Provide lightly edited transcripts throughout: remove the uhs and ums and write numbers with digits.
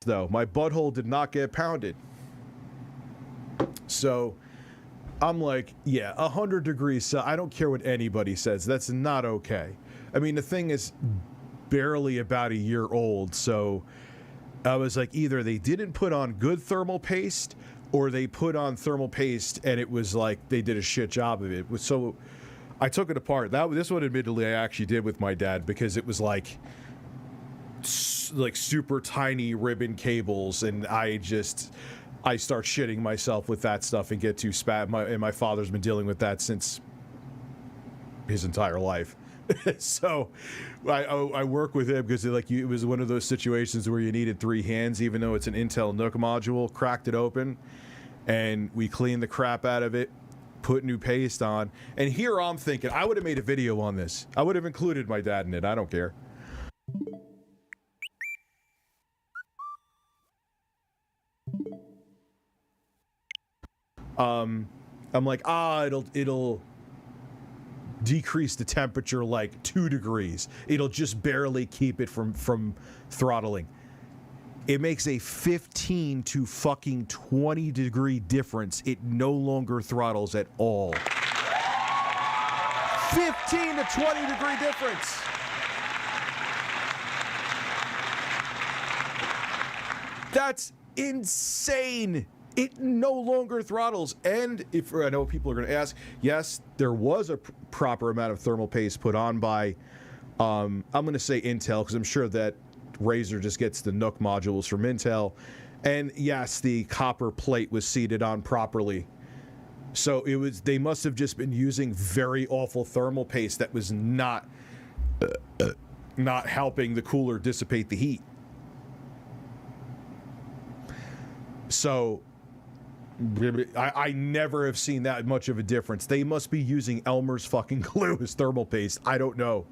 though. My butthole did not get pounded. So I'm like, yeah, 100 degrees. So I don't care what anybody says. That's not okay. I mean, the thing is barely about a year old. So I was like, either they didn't put on good thermal paste or they put on thermal paste and it was like they did a shit job of it. So I took it apart. This one, admittedly, I actually did with my dad because it was like super tiny ribbon cables, and I start shitting myself with that stuff and get too spat. And my father's been dealing with that since his entire life. So I work with him because it was one of those situations where you needed 3 hands, even though it's an Intel NUC module. Cracked it open, and we cleaned the crap out of it, put new paste on. And here I'm thinking, I would have made a video on this. I would have included my dad in it. I don't care. I'm like, it'll decrease the temperature like 2 degrees. It'll just barely keep it from throttling. It makes a 15 to fucking 20 degree difference. It no longer throttles at all. 15 to 20 degree difference. That's insane. It no longer throttles. And if I know people are going to ask, yes, there was a proper amount of thermal paste put on by, I'm going to say Intel, because I'm sure that Razer just gets the NUC modules from Intel. And yes, the copper plate was seated on properly. So they must have just been using very awful thermal paste that was not helping the cooler dissipate the heat. So I never have seen that much of a difference. They must be using Elmer's fucking glue as thermal paste. I don't know.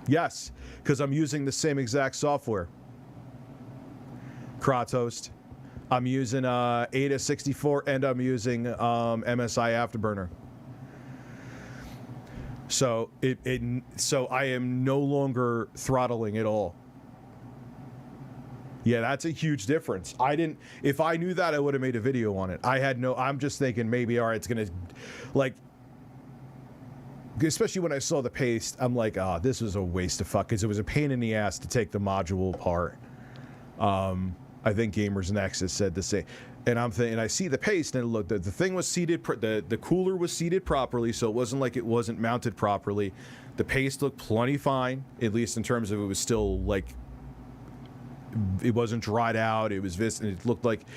Yes, because I'm using the same exact software. Kratos. I'm using Ada 64 and I'm using MSI Afterburner. So so I am no longer throttling at all. Yeah, that's a huge difference. If I knew that, I would have made a video on it. I'm just thinking maybe, all right, it's gonna, like, especially when I saw the paste, I'm like, this was a waste of fuck, because it was a pain in the ass to take the module apart. I think Gamers Nexus said the same. And I'm thinking, I see the paste, and look, the thing was seated, the cooler was seated properly, so it wasn't like it wasn't mounted properly. The paste looked plenty fine, at least in terms of it was still like, it wasn't dried out. It was it looked like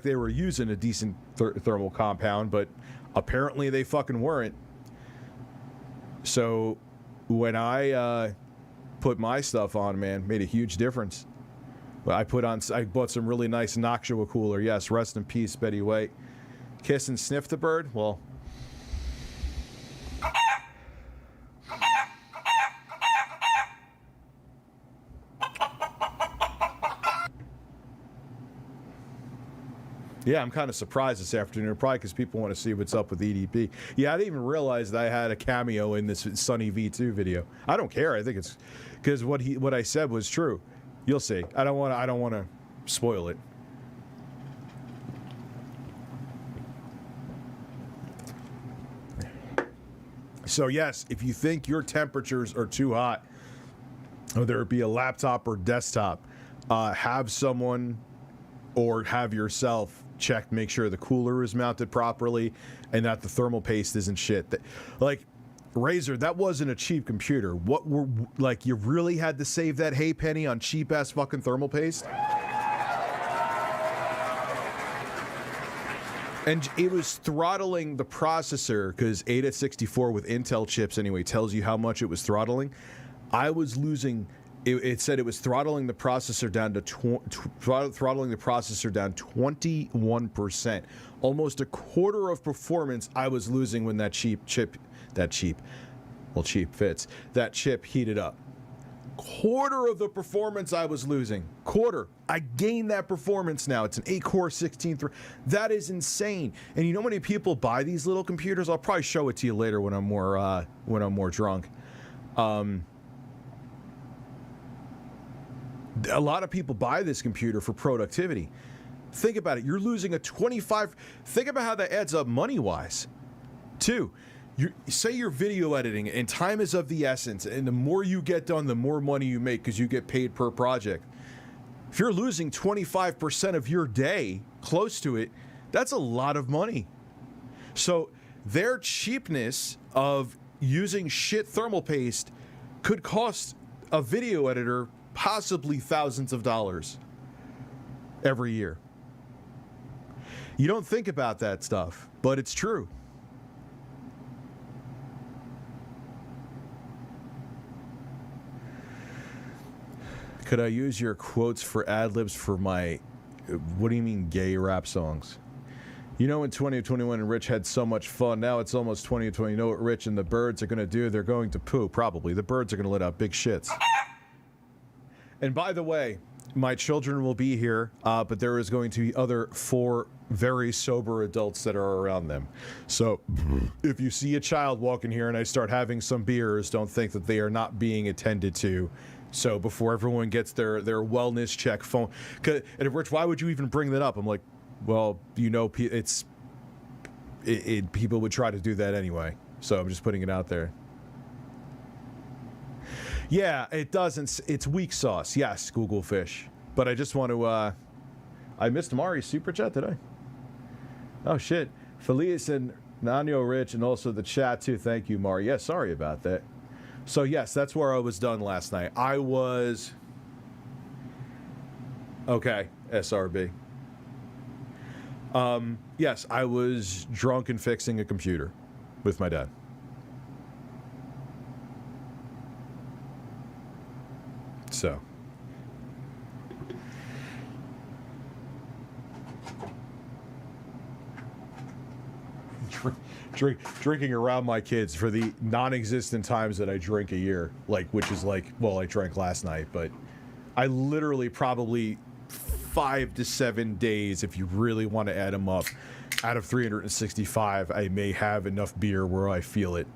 they were using a decent thermal compound, but apparently they fucking weren't. So when I put my stuff on, man, made a huge difference. I bought some really nice Noctua cooler. Yes, rest in peace, Betty White. Kiss and sniff the bird? Well, yeah, I'm kind of surprised this afternoon, probably because people want to see what's up with EDP. Yeah, I didn't even realize that I had a cameo in this Sunny V2 video. I don't care. I think it's because what I said was true. You'll see. I don't want to spoil it. So yes, if you think your temperatures are too hot, whether it be a laptop or desktop, have someone or have yourself check, make sure the cooler is mounted properly and that the thermal paste isn't shit. Like, Razer, that wasn't a cheap computer. You really had to save that hay penny on cheap ass fucking thermal paste? And it was throttling the processor, because Ada 64 with Intel chips anyway tells you how much it was throttling. I was losing. It said it was throttling the processor down to 21%, almost a quarter of performance I was losing when that cheap chip heated up. Quarter of the performance I was losing. Quarter. I gained that performance now. It's an 8-core 16-thread. That is insane. And you know how many people buy these little computers? I'll probably show it to you later when I'm more drunk. A lot of people buy this computer for productivity. Think about it. You're losing a 25. Think about how that adds up money-wise. Two, say you're video editing and time is of the essence, and the more you get done, the more money you make because you get paid per project. If you're losing 25% of your day, close to it, that's a lot of money. So their cheapness of using shit thermal paste could cost a video editor possibly thousands of dollars every year. You don't think about that stuff, but it's true. Could I use your quotes for ad-libs for my, what do you mean, gay rap songs? You know, in 2021 and Rich had so much fun. Now it's almost 2020. You know what Rich and the birds are going to do? They're going to poo, probably. The birds are going to let out big shits. And by the way, my children will be here, but there is going to be other 4 very sober adults that are around them. So if you see a child walking here and I start having some beers, don't think that they are not being attended to. So before everyone gets their wellness check phone. And Rich, why would you even bring that up? I'm like, well, you know, people would try to do that anyway. So I'm just putting it out there. Yeah, it doesn't. It's weak sauce. Yes, Google Fish. But I just want to. I missed Mari's super chat, did I? Oh shit, Felice and Nanyo Rich, and also the chat too. Thank you, Mari. Yeah, sorry about that. So yes, that's where I was done last night. I was. Okay, SRB. Yes, I was drunk and fixing a computer with my dad. So. Drinking around my kids for the non-existent times that I drink a year, which is well, I drank last night, but I literally probably 5 to 7 days, if you really want to add them up, out of 365, I may have enough beer where I feel it.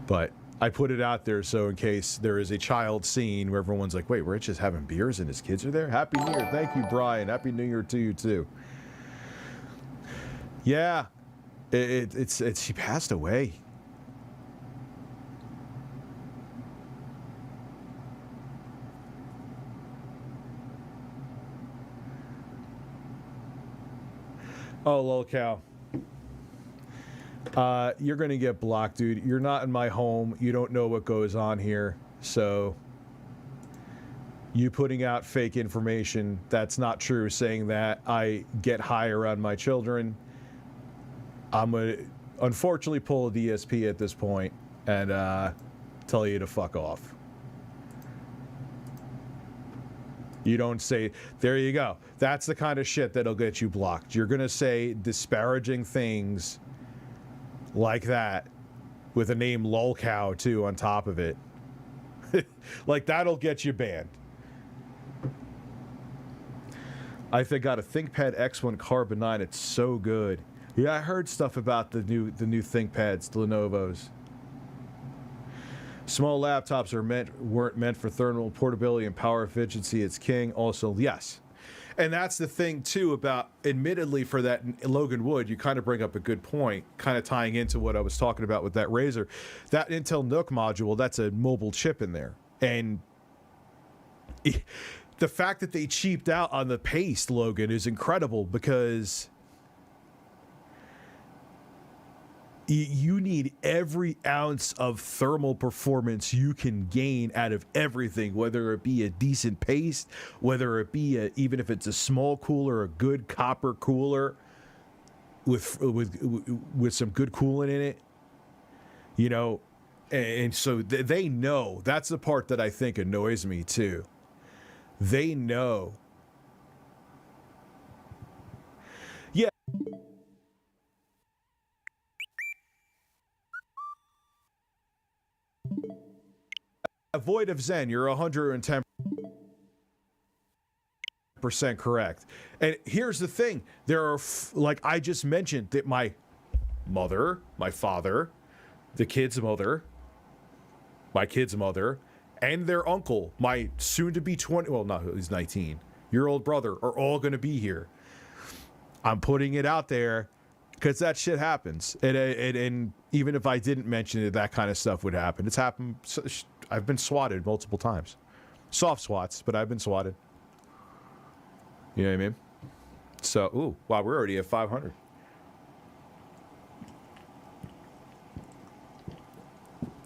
But I put it out there so in case there is a child scene where everyone's like, wait, Rich is having beers and his kids are there? Happy New Year. Thank you, Brian. Happy New Year to you, too. Yeah. It's she passed away. Oh, lol cow. You're gonna get blocked, dude. You're not in my home. You don't know what goes on here. So you putting out fake information that's not true, saying that I get high around my children, I'm gonna unfortunately pull a DSP at this point and tell you to fuck off. You don't say, there you go. That's the kind of shit that'll get you blocked. You're gonna say disparaging things like that with a name lolcow too on top of it. That'll get you banned. I got a ThinkPad X1 Carbon 9. It's so good. Yeah, I heard stuff about the new ThinkPads, the Lenovo's. Small laptops weren't meant for thermal portability and power efficiency. It's king. Also, yes. And that's the thing, too, about, admittedly, for that Logan Wood, you kind of bring up a good point, kind of tying into what I was talking about with that Razer. That Intel NUC module, that's a mobile chip in there. And the fact that they cheaped out on the paste, Logan, is incredible because you need every ounce of thermal performance you can gain out of everything, whether it be a decent paste, whether it be even if it's a small cooler, a good copper cooler with some good coolant in it, you know. And so they know. That's the part that I think annoys me too. They know. Yeah. Void of Zen, you're 110% correct. And here's the thing. There are, like I just mentioned, that my mother, my father, the kid's mother, my kid's mother, and their uncle, my soon-to-be 20, well, no, he's 19-year-old brother, are all going to be here. I'm putting it out there because that shit happens. And even if I didn't mention it, that kind of stuff would happen. It's happened. I've been swatted multiple times. Soft swats, but I've been swatted. You know what I mean? So, ooh, wow, we're already at 500.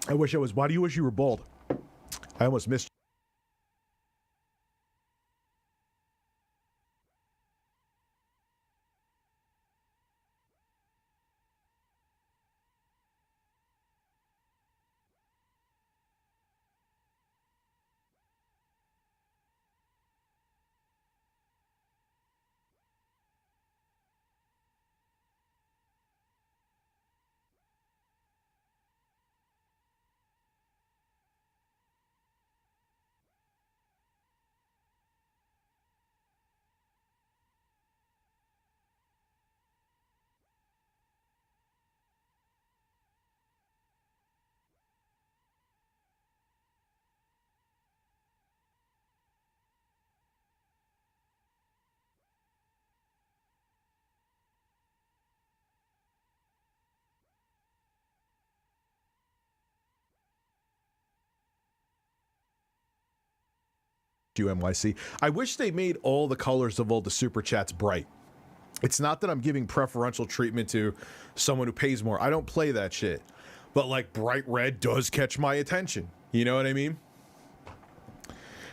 I wish I was. Why do you wish you were bald? I almost missed. UMYC. I wish they made all the colors of all the super chats bright. It's not that I'm giving preferential treatment to someone who pays more. I don't play that shit. But like bright red does catch my attention. You know what I mean?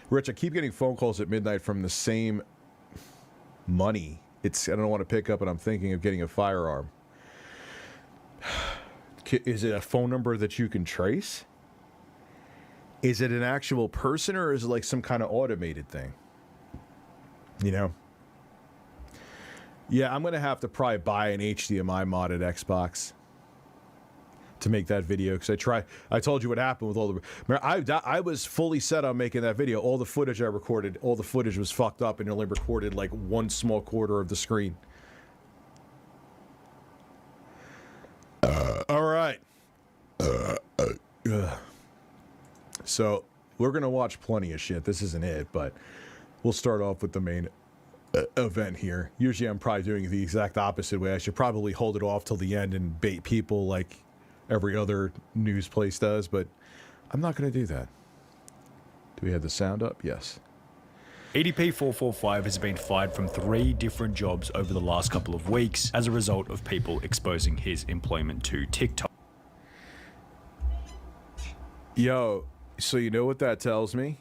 Rich, I keep getting phone calls at midnight from the same money. I don't want to pick up, and I'm thinking of getting a firearm. Is it a phone number that you can trace? Is it an actual person, or is it like some kind of automated thing? You know? Yeah, I'm going to have to probably buy an HDMI modded Xbox to make that video, because I told you what happened with all the... I was fully set on making that video. All the footage I recorded, all the footage was fucked up and only recorded like one small quarter of the screen. All right. So, we're going to watch plenty of shit. This isn't it, but we'll start off with the main event here. Usually I'm probably doing it the exact opposite way. I should probably hold it off till the end and bait people like every other news place does, but I'm not going to do that. Do we have the sound up? Yes. EDP445 has been fired from 3 different jobs over the last couple of weeks as a result of people exposing his employment to TikTok. Yo, so you know what that tells me?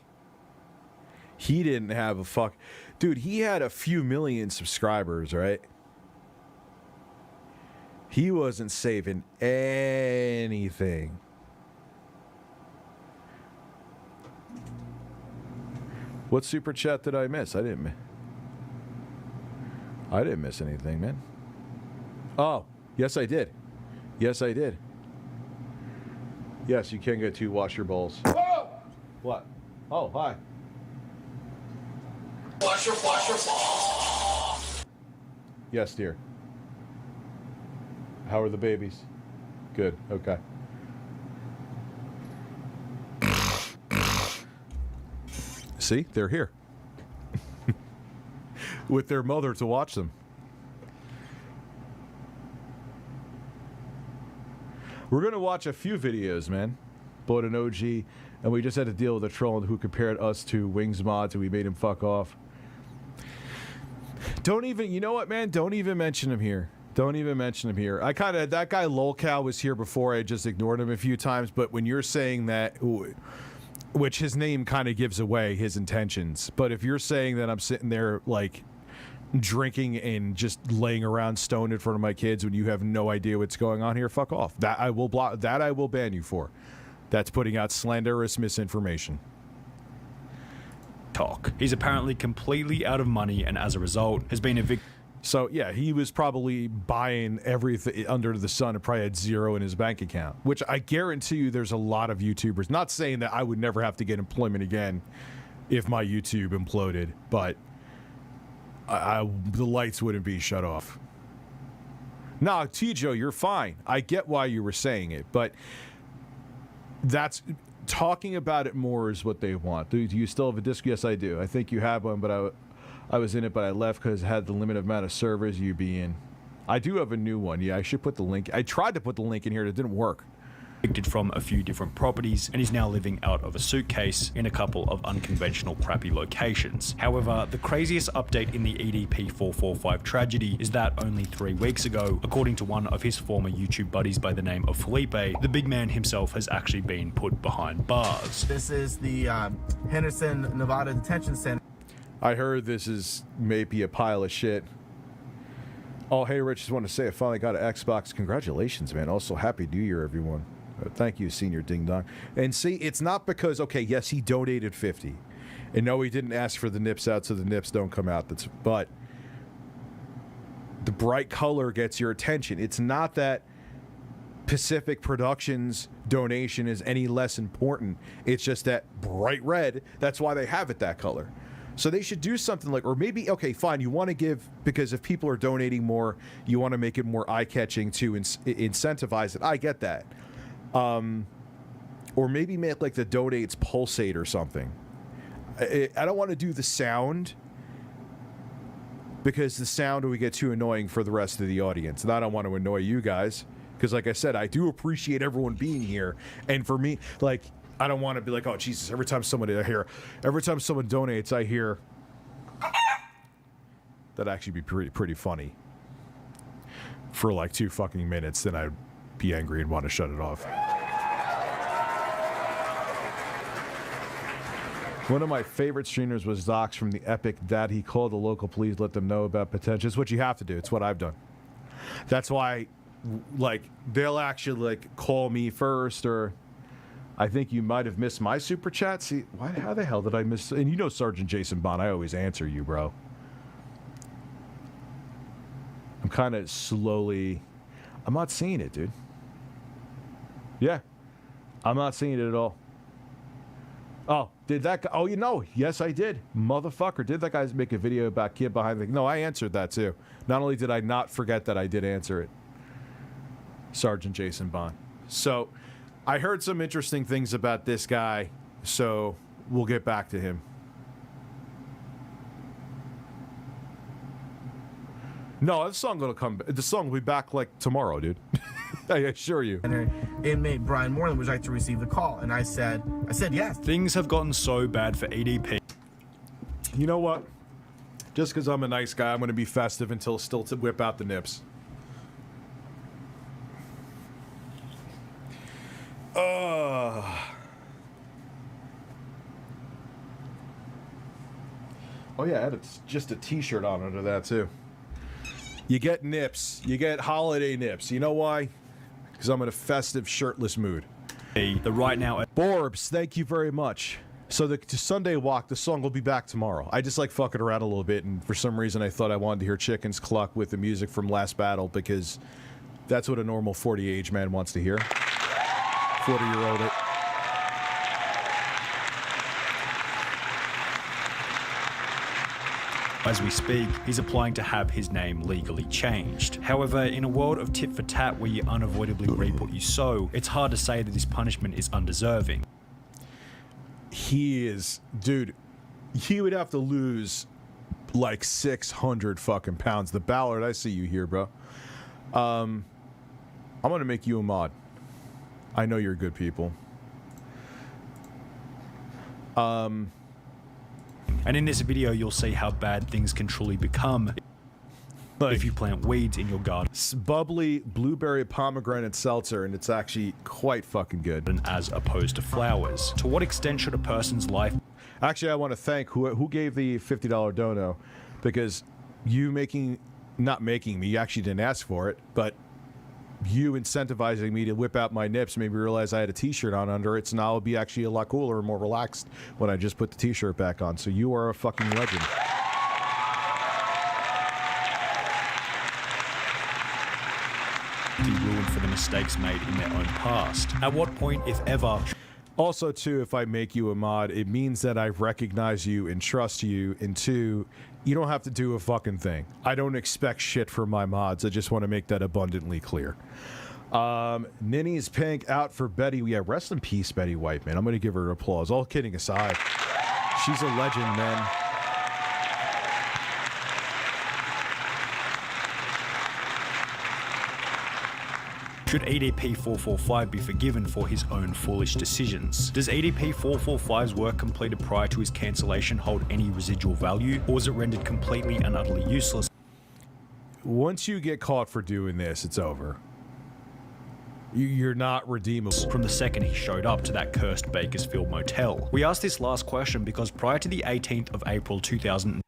He didn't have a fuck... Dude, he had a few million subscribers, right? He wasn't saving anything. What super chat did I miss? I didn't miss anything, man. Oh, yes I did. Yes I did. Yes, you can get to wash your bowls. Whoa! What? Oh, hi. Wash your balls. Yes, dear. How are the babies? Good. Okay. See, they're here with their mother to watch them. We're going to watch a few videos, man. Bought an OG, and we just had to deal with a troll who compared us to Wings Mods, and we made him fuck off. Don't even, you know what, man? Don't even mention him here. Don't even mention him here. That guy Lolcow was here before. I just ignored him a few times, but when you're saying that, which his name kind of gives away his intentions, but if you're saying that I'm sitting there, like, drinking and just laying around stoned in front of my kids when you have no idea what's going on here, fuck off. That I will block. That I will ban you for. That's putting out slanderous misinformation. He's apparently completely out of money and as a result has been evicted. So yeah, he was probably buying everything under the sun and probably had zero in his bank account, which I guarantee you there's a lot of YouTubers. Not saying that I would never have to get employment again if my YouTube imploded, but the lights wouldn't be shut off. No, Tijo, you're fine. I get why you were saying it, but that's talking about it more is what they want. Do you still have a disc? Yes, I do. I think you have one, but I was in it, but I left because it had the limited amount of servers you be in. I do have a new one. Yeah, I should put the link. I tried to put the link in here. It didn't work. Evicted from a few different properties and is now living out of a suitcase in a couple of unconventional crappy locations. However, the craziest update in the EDP 445 tragedy is that only 3 weeks ago, according to one of his former YouTube buddies by the name of Felipe, the big man himself has actually been put behind bars. This is the Henderson, Nevada Detention Center. I heard this is maybe a pile of shit. Oh, hey, Rich, just want to say I finally got an Xbox. Congratulations, man. Also, Happy New Year, everyone. Thank you, Senior Ding Dong. And see, it's not because, okay, yes, he donated 50. And no, he didn't ask for the nips out so the nips don't come out. But the bright color gets your attention. It's not that Pacific Productions donation is any less important. It's just that bright red, that's why they have it that color. So they should do something like, or maybe, okay, fine, you want to give, because if people are donating more, you want to make it more eye-catching to incentivize it. I get that. Or maybe make like the donates pulsate or something. I don't want to do the sound because the sound would get too annoying for the rest of the audience. And I don't want to annoy you guys because, like I said, I do appreciate everyone being here. And for me, like, I don't want to be like, oh, Jesus, every time someone donates, I hear. That'd actually be pretty funny for like 2 fucking minutes. Then I'd be angry and want to shut it off. One of my favorite streamers was Zox from the Epic Dad. He called the local police, let them know about potential. It's what you have to do. It's what I've done. That's why, like, they'll actually like call me first, or I think you might have missed my super chat. See, how the hell did I miss? And you know, Sergeant Jason Bond, I always answer you, bro. I'm kind of slowly. I'm not seeing it, dude. Yeah, I'm not seeing it at all. Oh, did that guy? Oh, you know, yes, I did. Motherfucker, did that guy make a video about kid behind the... No, I answered that too. Not only did I not forget that, I did answer it. Sergeant Jason Bond. So, I heard some interesting things about this guy, so we'll get back to him. No, the song will come. The song will be back like tomorrow, dude. I assure you. Inmate Brian Moreland would like to receive the call, and I said yes. Things have gotten so bad for EDP. You know what? Just because I'm a nice guy, I'm going to be festive until still to whip out the nips. Oh yeah, I had just a t-shirt on under that too. You get nips. You get holiday nips. You know why? Because I'm in a festive, shirtless mood. The right now... Borbs, thank you very much. So the Sunday walk, the song will be back tomorrow. I just like fucking around a little bit, and for some reason I thought I wanted to hear chickens cluck with the music from Last Battle, because that's what a normal 40 age man wants to hear. 40-year-old. As we speak, he's applying to have his name legally changed. However, in a world of tit for tat where you unavoidably reap what you sow, it's hard to say that this punishment is undeserving. He is, dude, he would have to lose like 600 fucking pounds. The Ballard, I see you here, bro. I'm gonna make you a mod. I know you're good people. And in this video, you'll see how bad things can truly become if you plant weeds in your garden. It's bubbly blueberry pomegranate seltzer, and it's actually quite fucking good. As opposed to flowers. To what extent should a person's life... Actually, I want to thank who gave the $50 dono, because you not making me, you actually didn't ask for it, but you incentivizing me to whip out my nips made me realize I had a t-shirt on under it, so now I'll be actually a lot cooler and more relaxed when I just put the t-shirt back on. So you are a fucking legend. Be ruined for the mistakes made in their own past. At what point, if ever... Also, too, if I make you a mod, it means that I recognize you and trust you, and two, you don't have to do a fucking thing. I don't expect shit from my mods. I just want to make that abundantly clear. Ninny's Pink out for Betty. Yeah, rest in peace, Betty White, man. I'm going to give her applause. All kidding aside. She's a legend, man. Should EDP 445 be forgiven for his own foolish decisions? Does EDP 445's work completed prior to his cancellation hold any residual value, or was it rendered completely and utterly useless? Once you get caught for doing this, it's over. You're not redeemable. From the second he showed up to that cursed Bakersfield motel. We asked this last question because prior to the 18th of April 2000,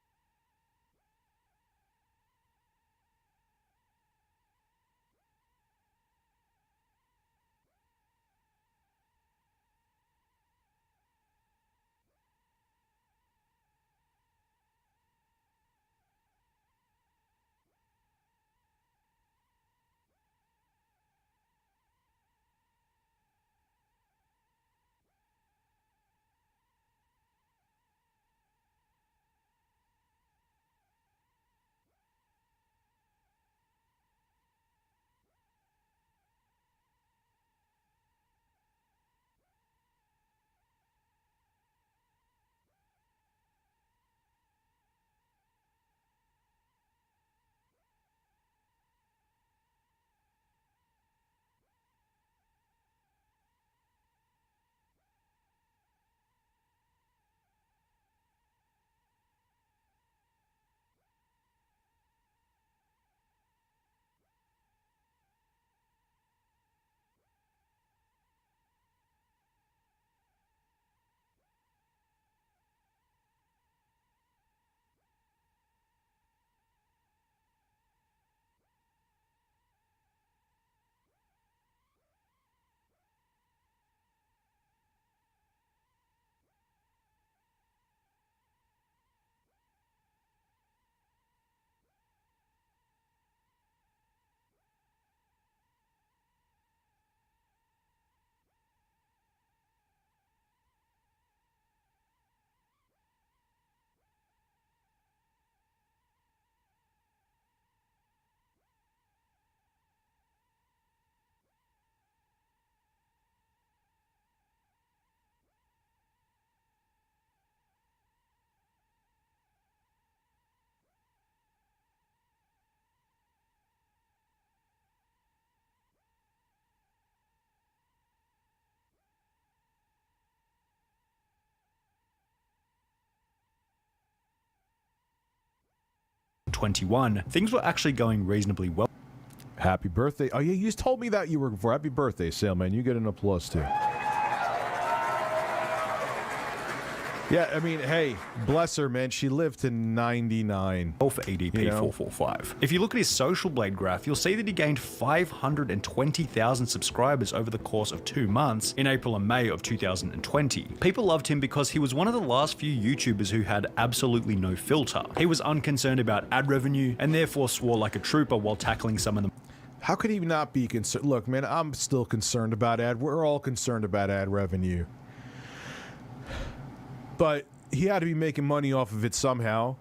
things were actually going reasonably well. Happy birthday. Oh, yeah, you just told me that you were before. Happy birthday, Sailman. You get an applause, too. Yeah, I mean, hey, bless her, man. She lived to 99. For EDP 445. If you look at his Social Blade graph, you'll see that he gained 520,000 subscribers over the course of 2 months in April and May of 2020. People loved him because he was one of the last few YouTubers who had absolutely no filter. He was unconcerned about ad revenue and therefore swore like a trooper while tackling some of the How could he not be concerned? Look, man, I'm still concerned about ad. We're all concerned about ad revenue. But he had to be making money off of it somehow.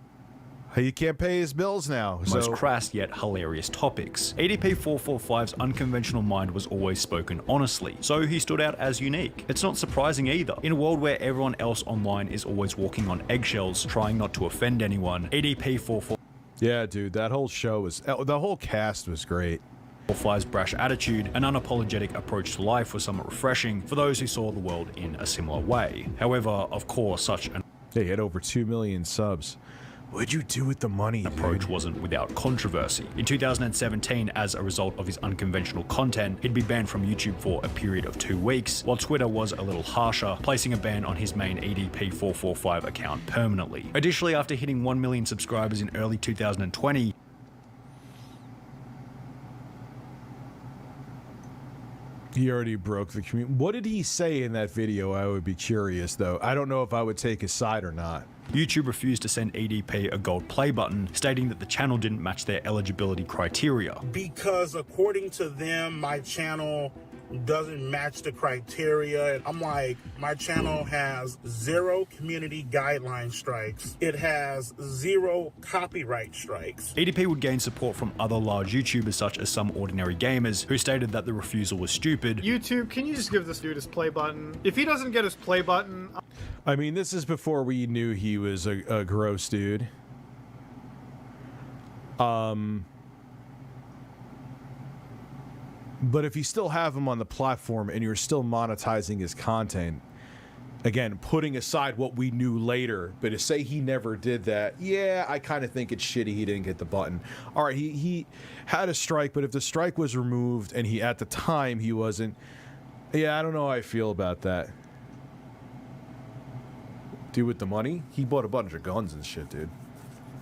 He can't pay his bills now. most crass yet hilarious topics. EDP 445's unconventional mind was always spoken honestly, so he stood out as unique. It's not surprising either. In a world where everyone else online is always walking on eggshells, trying not to offend anyone, EDP 445 yeah, dude, that whole show was... The whole cast was great. 445's brash attitude and unapologetic approach to life was somewhat refreshing for those who saw the world in a similar way. However, of course, such an He had over 2 million subs. What'd you do with the money, approach dude? wasn't without controversy. In 2017, as a result of his unconventional content, he'd be banned from YouTube for a period of 2 weeks, while Twitter was a little harsher, placing a ban on his main EDP 445 account permanently. Additionally, after hitting 1 million subscribers in early 2020, He already broke the community. What did he say in that video? I would be curious, though. I don't know if I would take his side or not. YouTube refused to send EDP a gold play button, stating that the channel didn't match their eligibility criteria. Because according to them, my channel doesn't match the criteria. And I'm like, my channel has 0 community guideline strikes. It has 0 copyright strikes. EDP would gain support from other large YouTubers such as Some Ordinary Gamers, who stated that the refusal was stupid. YouTube, can you just give this dude his play button? If he doesn't get his play button... I mean, this is before we knew he was a gross dude. But if you still have him on the platform and you're still monetizing his content, again, putting aside what we knew later, but to say he never did that, yeah, I kind of think it's shitty he didn't get the button. All right, he had a strike, but if the strike was removed and at the time he wasn't, yeah, I don't know how I feel about that. Dude with the money? He bought a bunch of guns and shit, dude.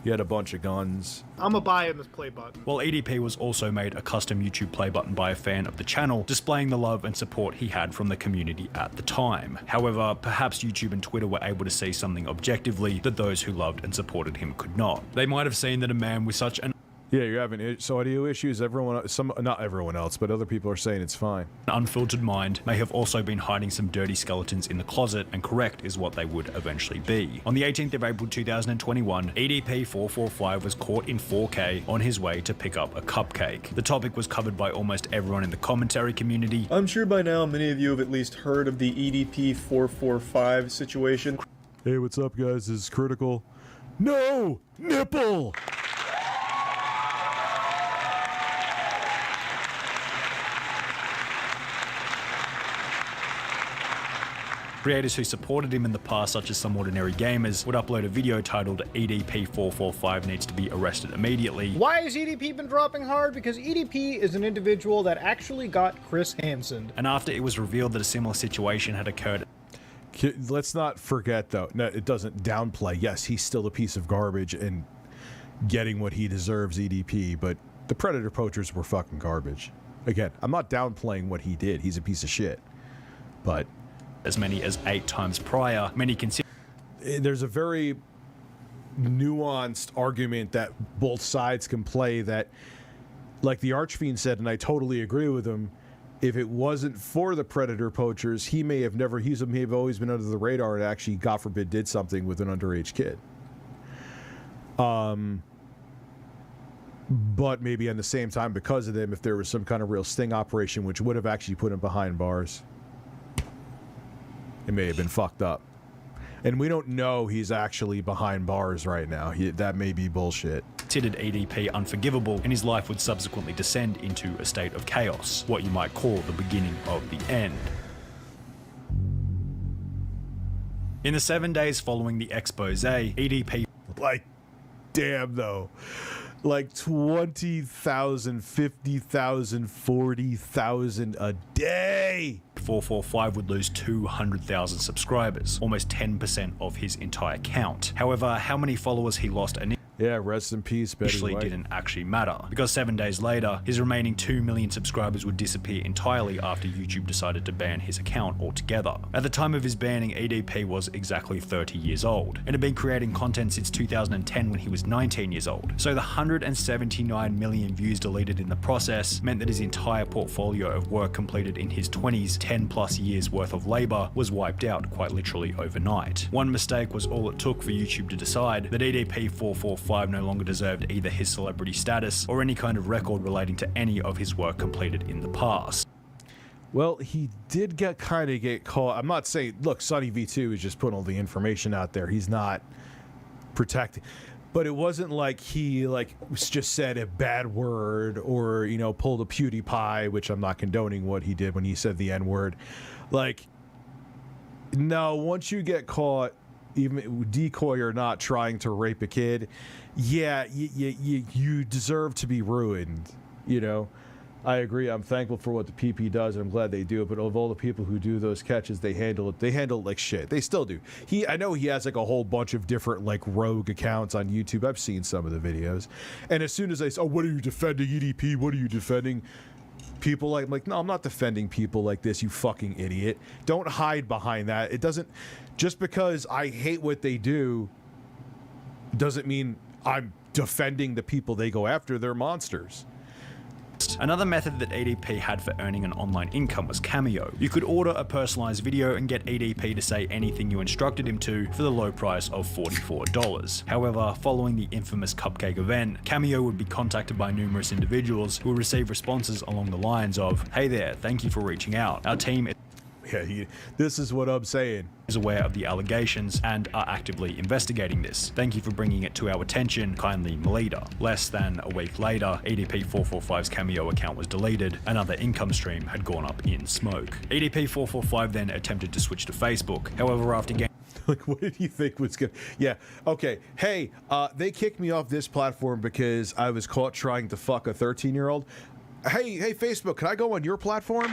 He had a bunch of guns. I'm gonna buy him his play button. While EDP was also made a custom YouTube play button by a fan of the channel, displaying the love and support he had from the community at the time. However, perhaps YouTube and Twitter were able to see something objectively that those who loved and supported him could not. They might have seen that a man with such an Yeah, you're having audio issues. Not everyone else, but other people are saying it's fine. unfiltered mind may have also been hiding some dirty skeletons in the closet, and correct is what they would eventually be. On the 18th of April 2021, EDP445 was caught in 4K on his way to pick up a cupcake. The topic was covered by almost everyone in the commentary community. I'm sure by now many of you have at least heard of the EDP445 situation. Hey, what's up, guys? This is Critical. No! Nipple! Creators who supported him in the past, such as Some Ordinary Gamers, would upload a video titled EDP445 needs to be arrested immediately. Why has EDP been dropping hard? Because EDP is an individual that actually got Chris Hansen. And after it was revealed that a similar situation had occurred, Let's not forget, though, no, it doesn't downplay. Yes, he's still a piece of garbage and getting what he deserves, EDP, but the Predator Poachers were fucking garbage. Again, I'm not downplaying what he did. He's a piece of shit. But as many as 8 times prior, many consider there's a very nuanced argument that both sides can play that, like the Archfiend said, and I totally agree with him, if it wasn't for the Predator Poachers, he may have always been under the radar and actually, God forbid, did something with an underage kid. But maybe at the same time, because of them, if there was some kind of real sting operation which would have actually put him behind bars, it may have been fucked up. And we don't know he's actually behind bars right now. That may be bullshit. considered EDP unforgivable, and his life would subsequently descend into a state of chaos, what you might call the beginning of the end. In the 7 days following the expose, EDP... Like, damn though. Like 20,000, 50,000, 40,000 a day. 445 would lose 200,000 subscribers, almost 10% of his entire count. However, how many followers he lost Yeah, rest in peace, Betty initially White. didn't actually matter, because 7 days later, his remaining 2 million subscribers would disappear entirely after YouTube decided to ban his account altogether. At the time of his banning, EDP was exactly 30 years old, and had been creating content since 2010 when he was 19 years old. So the 179 million views deleted in the process meant that his entire portfolio of work completed in his 20s, 10 plus years worth of labor, was wiped out quite literally overnight. One mistake was all it took for YouTube to decide that EDP445 no longer deserved either his celebrity status or any kind of record relating to any of his work completed in the past. Well, he did get caught. I'm not saying, look, Sonny V2 is just putting all the information out there. He's not protecting. But it wasn't like he just said a bad word or, pulled a PewDiePie, which I'm not condoning what he did when he said the N-word. No, once you get caught, even decoy or not, trying to rape a kid, yeah, you deserve to be ruined, I agree. I'm thankful for what the PP does, and I'm glad they do it. But of all the people who do those catches, they handle it like shit. They still do. I know he has a whole bunch of different rogue accounts on YouTube. I've seen some of the videos, and as soon as I say, "Oh, what are you defending, EDP? What are you defending?" People I'm like, no, I'm not defending people like this, you fucking idiot. Don't hide behind that. It doesn't, just because I hate what they do, doesn't mean I'm defending the people they go after. They're monsters. Another method that EDP had for earning an online income was Cameo. You could order a personalized video and get EDP to say anything you instructed him to for the low price of $44. However, following the infamous Cupcake event, Cameo would be contacted by numerous individuals who would receive responses along the lines of, "Hey there, thank you for reaching out. Our team Yeah, this is what I'm saying. is aware of the allegations and are actively investigating this. Thank you for bringing it to our attention. Kindly, Melita." Less than a week later, EDP 445's Cameo account was deleted. Another income stream had gone up in smoke. EDP 445 then attempted to switch to Facebook. However, after getting Like, what did you think was good? Yeah, okay. Hey, they kicked me off this platform because I was caught trying to fuck a 13-year-old. Hey, Facebook, can I go on your platform?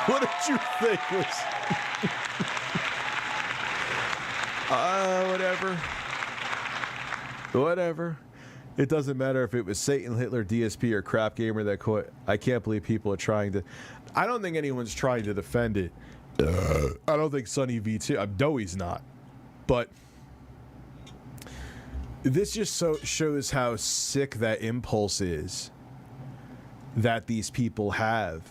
What did you think was... Whatever. It doesn't matter if it was Satan, Hitler, DSP, or Crap Gamer that caught. I can't believe people are trying to... I don't think anyone's trying to defend it. I don't think Sonny V2... I know he's not. But... this just shows how sick that impulse is that these people have.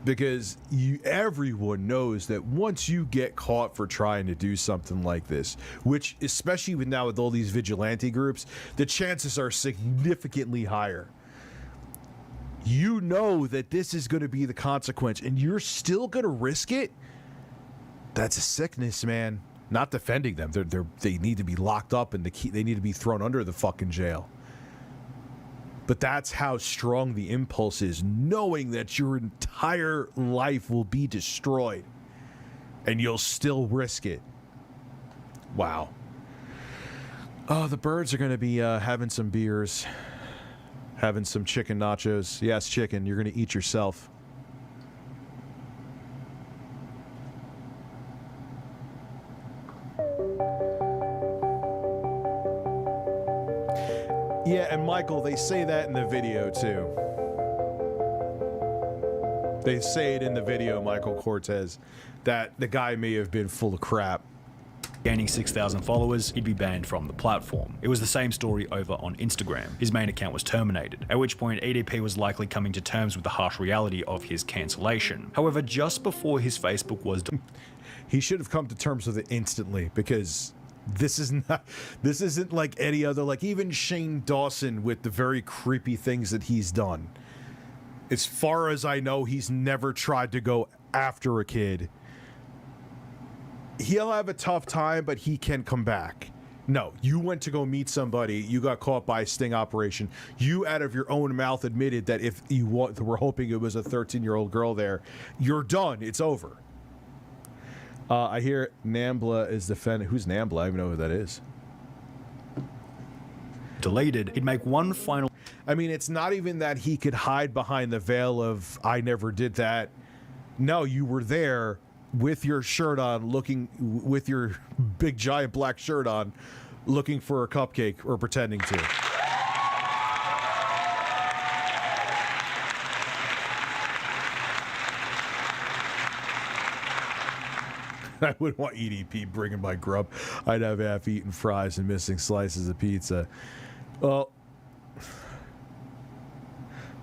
Because everyone knows that once you get caught for trying to do something like this, which especially with now with all these vigilante groups, the chances are significantly higher. You know that this is going to be the consequence, and you're still going to risk it. That's a sickness, man. Not defending them. They need to be locked up, and they need to be thrown under the fucking jail. But that's how strong the impulse is, knowing that your entire life will be destroyed and you'll still risk it. Wow. Oh, the birds are going to be having some beers, having some chicken nachos. Yes, chicken. You're going to eat yourself. Yeah, and Michael, they say that in the video, too. They say it in the video, Michael Cortez, that the guy may have been full of crap. Gaining 6,000 followers, he'd be banned from the platform. It was the same story over on Instagram. His main account was terminated, at which point EDP was likely coming to terms with the harsh reality of his cancellation. However, just before his Facebook was... He should have come to terms with it instantly, because... This isn't like any other, like even Shane Dawson with the very creepy things that he's done. As far as I know, he's never tried to go after a kid. He'll have a tough time, but he can come back. No, you went to go meet somebody, you got caught by a sting operation. You, out of your own mouth, admitted that if you were hoping it was a 13-year-old girl there, you're done. It's over. I hear Nambla is defending. Who's Nambla? I don't even know who that is. Deleted, he'd make one final... I mean, it's not even that he could hide behind the veil of, I never did that. No, you were there with your shirt on, looking, with your big giant black shirt on, looking for a cupcake, or pretending to. I wouldn't want EDP bringing my grub. I'd have half-eaten fries and missing slices of pizza. Well,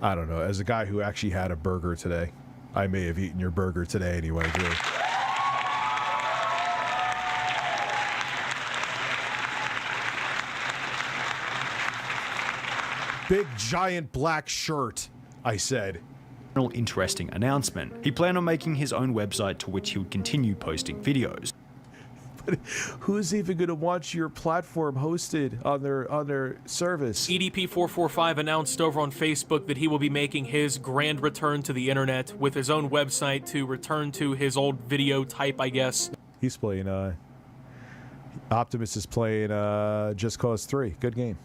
I don't know. As a guy who actually had a burger today, I may have eaten your burger today anyway, too. Big, giant black shirt, I said. Interesting announcement. He planned on making his own website to which he would continue posting videos. But who's even going to watch your platform hosted on their service? EDP445 announced over on Facebook that he will be making his grand return to the internet with his own website to return to his old video type, I guess. He's playing, Optimus is playing Just Cause 3. Good game.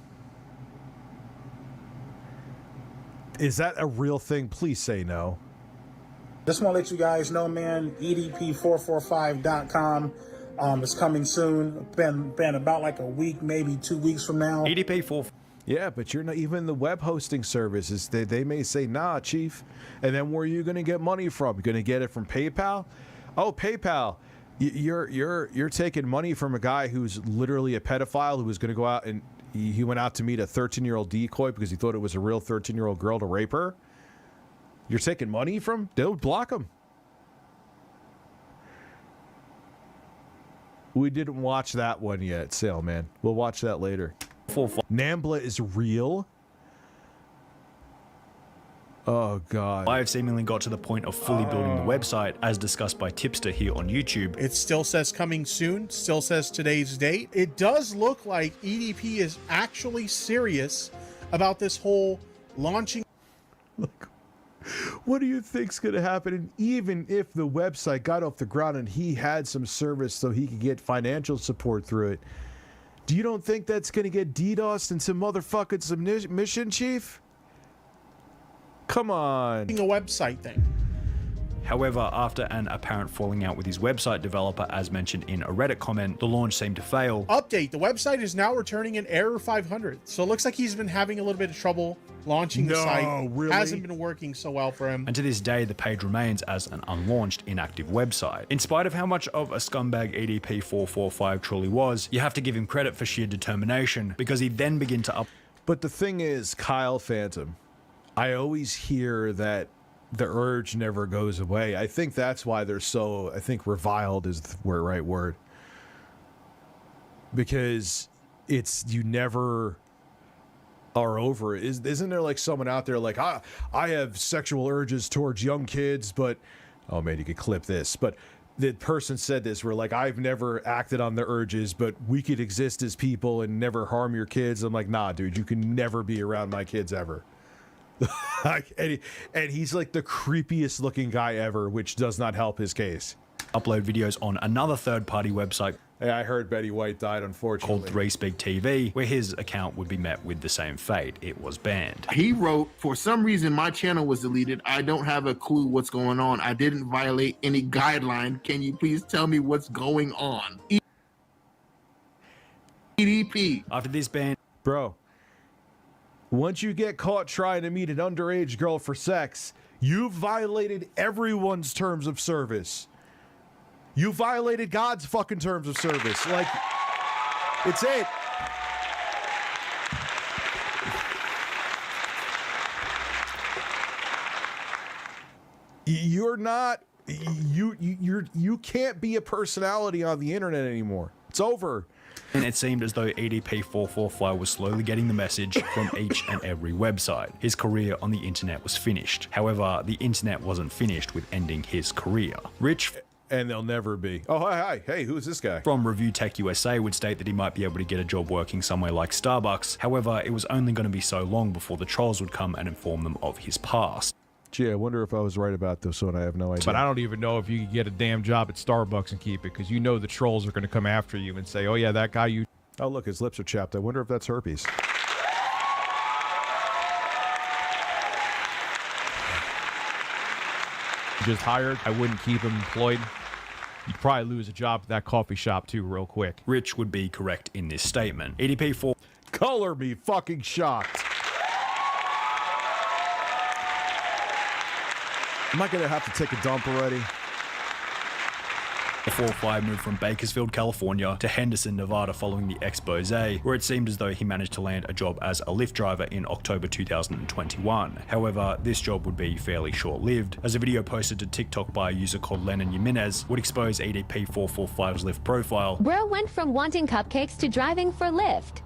Is that a real thing? Please say no. Just want to let you guys know, man, EDP445.com is coming soon. Been about like a week, maybe 2 weeks from now. EDP4... Yeah, but you're not even the web hosting services. They may say, nah, chief. And then where are you going to get money from? You're going to get it from PayPal? Oh, PayPal. You're taking money from a guy who's literally a pedophile who was going to go out and he went out to meet a 13-year-old decoy because he thought it was a real 13-year-old girl to rape her. You're taking money from? They'll block him. We didn't watch that one yet, Sailman. We'll watch that later. Nambla is real? Oh, God. I have seemingly got to the point of fully building the website, as discussed by Tipster here on YouTube. It still says coming soon, still says today's date. It does look like EDP is actually serious about this whole launching. Look, what do you think's going to happen? And even if the website got off the ground and he had some service so he could get financial support through it, do you don't think that's going to get DDoSed and some motherfucking submission, Chief? Come on. A website thing. However, after an apparent falling out with his website developer, as mentioned in a Reddit comment, the launch seemed to fail. Update, the website is now returning an error 500. So it looks like he's been having a little bit of trouble launching the site. Really? Hasn't been working so well for him. And to this day, the page remains as an unlaunched, inactive website. In spite of how much of a scumbag EDP445 truly was, you have to give him credit for sheer determination, because he then began to But the thing is, Kyle Phantom, I always hear that the urge never goes away. I think that's why they're so, I think reviled is the right word. Because it's, you never are over it. Isn't there like someone out there like, I have sexual urges towards young kids, but, oh man, you could clip this. But the person said this, where like, I've never acted on the urges, but we could exist as people and never harm your kids. I'm like, nah, dude, you can never be around my kids ever. and he's like the creepiest looking guy ever, which does not help his case. upload videos on another third-party website. Hey, I heard Betty White died, unfortunately. Called 3Speak TV, where his account would be met with the same fate. It was banned. He wrote, for some reason, my channel was deleted. I don't have a clue what's going on. I didn't violate any guideline. Can you please tell me what's going on? EDP. After this ban, bro, once you get caught trying to meet an underage girl for sex, you violated everyone's terms of service. You violated God's fucking terms of service. Like, it's it. You're not, you can't be a personality on the internet anymore. It's over. and it seemed as though EDP445 was slowly getting the message from each and every website. His career on the internet was finished. However, the internet wasn't finished with ending his career. Rich, and they'll never be. Oh, hi, hey, who's this guy? From Review Tech USA would state that he might be able to get a job working somewhere like Starbucks. However, it was only going to be so long before the trolls would come and inform them of his past. Gee, I wonder if I was right about this one. I have no idea. But I don't even know if you could get a damn job at Starbucks and keep it, because you know the trolls are going to come after you and say, oh yeah, that guy you... Oh, look, his lips are chapped. I wonder if that's herpes. just hired, I wouldn't keep him employed. You'd probably lose a job at that coffee shop too real quick. Rich would be correct in this statement. EDP4... Color me fucking shocked. Am I going to have to take a dump already? The 4-5 moved from Bakersfield, California to Henderson, Nevada following the expose, where it seemed as though he managed to land a job as a Lyft driver in October 2021. However, this job would be fairly short-lived, as a video posted to TikTok by a user called Lennon Jimenez would expose EDP445's Lyft profile. Bro went from wanting cupcakes to driving for Lyft.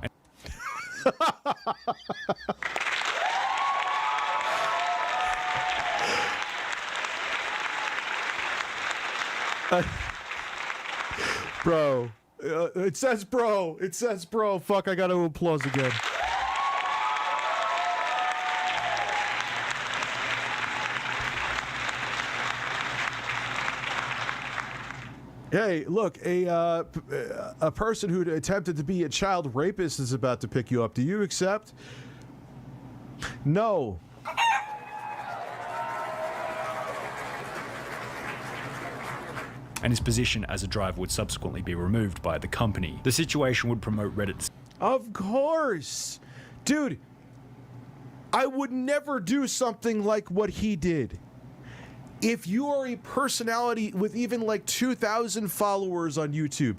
Bro. It says bro. It says bro. Fuck, I gotta applause again. Hey, look, a person who attempted to be a child rapist is about to pick you up. Do you accept? No. And his position as a driver would subsequently be removed by the company. The situation would promote Reddit's... Of course. Dude, I would never do something like what he did. If you are a personality with even like 2,000 followers on YouTube,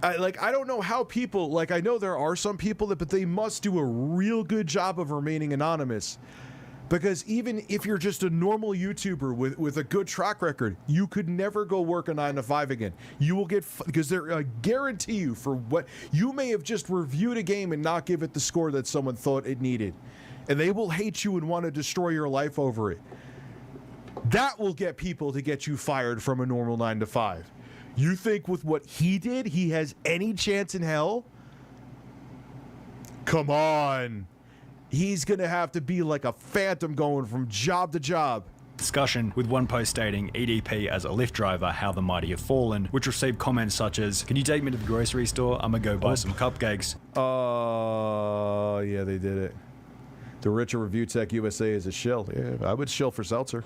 I don't know how people, like, I know there are some people that, but they must do a real good job of remaining anonymous. Because even if you're just a normal YouTuber with a good track record, you could never go work a 9 to 5 again. You will get, because they're, I guarantee you, for what, you may have just reviewed a game and not give it the score that someone thought it needed. And they will hate you and want to destroy your life over it. That will get people to get you fired from a normal 9 to 5. You think with what he did, he has any chance in hell? Come on. He's going to have to be like a phantom going from job to job. Discussion, with one post stating EDP as a Lyft driver, how the mighty have fallen, which received comments such as, "Can you take me to the grocery store? I'm gonna go buy some cupcakes." Yeah, they did it. The Richer Review Tech USA is a shill. Yeah, I would shill for Seltzer.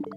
you